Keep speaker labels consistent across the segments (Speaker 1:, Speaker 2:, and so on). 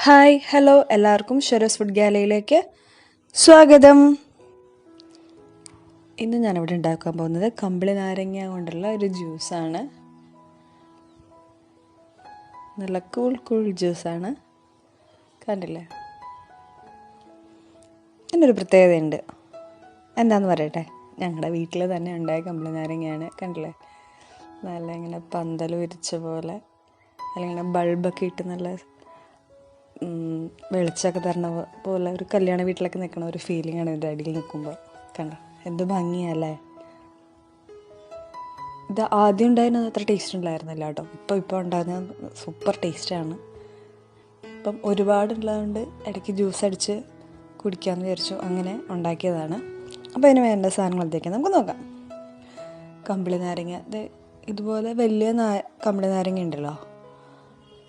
Speaker 1: Hi hello എല്ലാവർക്കും ഷെറസ് food ഗാലയിലേക്ക് സ്വാഗതം. ഇന്ന് ഞാനിവിടെ ഉണ്ടാക്കാൻ പോകുന്നത് കമ്പിളി നാരങ്ങ കൊണ്ടുള്ള ഒരു ജ്യൂസാണ്. നല്ല കൂൾ ജ്യൂസാണ്. കണ്ടില്ലേ, ഇതിനൊരു പ്രത്യേകതയുണ്ട്. എന്താണെന്ന് പറയട്ടെ. ഞങ്ങളുടെ വീട്ടിൽ തന്നെ ഉണ്ടായ കമ്പിളി നാരങ്ങയാണ്. കണ്ടില്ലേ, നല്ല ഇങ്ങനെ പന്തൽ വിരിച്ച പോലെ, അല്ലെങ്കിൽ ബൾബൊക്കെ ഇട്ട് നല്ല വെളിച്ചമൊക്കെ തരണ പോലെ ഒരു കല്യാണ വീട്ടിലൊക്കെ നിൽക്കണ ഒരു ഫീലിംഗാണ് ഇതിൻ്റെ അടിയിൽ നിൽക്കുമ്പോൾ. കണ്ടോ, എന്ത് ഭംഗിയല്ലേ. ഇത് ആദ്യം ഉണ്ടായിരുന്നത് അത്ര ടേസ്റ്റ് ഉണ്ടായിരുന്നില്ല കേട്ടോ. ഇപ്പോൾ ഉണ്ടാകുന്നത് സൂപ്പർ ടേസ്റ്റാണ്. ഇപ്പം ഒരുപാടുള്ളതുകൊണ്ട് ഇടയ്ക്ക് ജ്യൂസ് അടിച്ച് കുടിക്കാമെന്ന് വിചാരിച്ചു, അങ്ങനെ ഉണ്ടാക്കിയതാണ്. അപ്പോൾ അതിന് വേണ്ട സാധനങ്ങൾ എന്തൊക്കെയാണ് നമുക്ക് നോക്കാം. കമ്പിളി നാരങ്ങ, ഇതുപോലെ വലിയ കമ്പിളി നാരങ്ങ ഉണ്ടല്ലോ,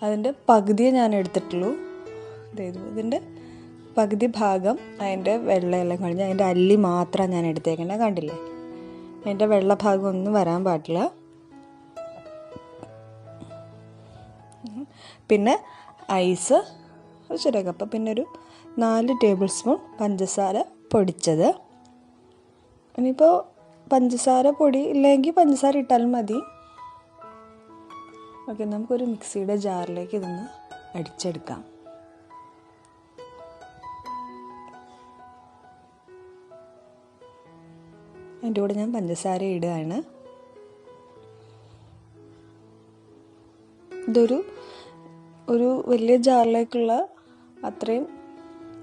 Speaker 1: അതിൻ്റെ പകുതിയെ ഞാൻ എടുത്തിട്ടുള്ളൂ. ഇതിൻ്റെ പകുതി ഭാഗം അതിൻ്റെ വെള്ളയെല്ലാം കഴിഞ്ഞ് അതിൻ്റെ അല്ലി മാത്രമാണ് ഞാൻ എടുത്തേക്കുന്നത്. കണ്ടില്ലേ, അതിൻ്റെ വെള്ള ഭാഗം ഒന്നും വരാൻ പാടില്ല. പിന്നെ ഐസ് ഒരു ചെറിയ കപ്പ്, പിന്നെ ഒരു 4 ടേബിൾ സ്പൂൺ പഞ്ചസാര പൊടിച്ചത്. ഇനിയിപ്പോൾ പഞ്ചസാര പൊടി ഇല്ലെങ്കിൽ പഞ്ചസാര ഇട്ടാലും മതി. ഓക്കെ, നമുക്കൊരു മിക്സിയുടെ ജാറിലേക്ക് ഇതൊന്ന് അടിച്ചെടുക്കാം. അതിൻ്റെ കൂടെ ഞാൻ പഞ്ചസാര ഇടുകയാണ്. ഇതൊരു വലിയ ജാറിലേക്കുള്ള അത്രയും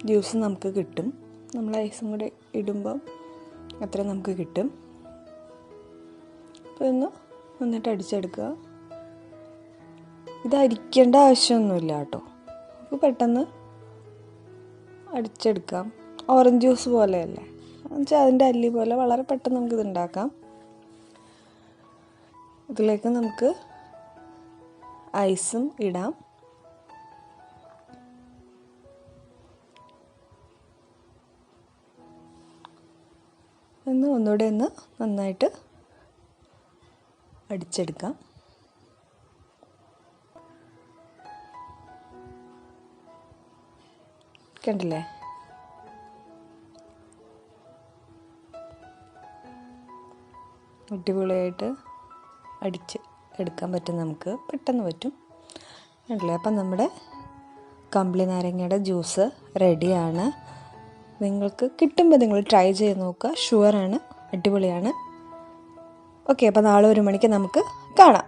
Speaker 1: ജ്യൂസ് നമുക്ക് കിട്ടും. നമ്മൾ ഐസും കൂടെ ഇടുമ്പം അത്രയും നമുക്ക് കിട്ടും. അപ്പോൾ ഒന്ന് നന്നായിട്ട് അടിച്ചെടുക്കുക. ഇത് അരിക്കേണ്ട ആവശ്യമൊന്നുമില്ല കേട്ടോ, നമുക്ക് പെട്ടെന്ന് അടിച്ചെടുക്കാം. ഓറഞ്ച് ജ്യൂസ് പോലെയല്ലേ എന്നുവെച്ചാൽ അതിൻ്റെ അല്ലി പോലെ വളരെ പെട്ടെന്ന് നമുക്കിത് ഉണ്ടാക്കാം. ഇതിലേക്ക് നമുക്ക് ഐസും ഇടാം. ഒന്നുകൂടെ ഒന്ന് നന്നായിട്ട് അടിച്ചെടുക്കാം. കണ്ടില്ലേ, അടിപൊളിയായിട്ട് അടിച്ച് എടുക്കാൻ പറ്റും, നമുക്ക് പെട്ടെന്ന് പറ്റും. കണ്ടില്ലേ, അപ്പം നമ്മുടെ കമ്പിളി നാരങ്ങയുടെ ജ്യൂസ് റെഡിയാണ്. നിങ്ങൾക്ക് കിട്ടുമ്പോൾ നിങ്ങൾ ട്രൈ ചെയ്ത് നോക്കുക, ഷുവറാണ്, അടിപൊളിയാണ്. ഓക്കെ, അപ്പോൾ നാളെ 1 മണിക്ക് നമുക്ക് കാണാം.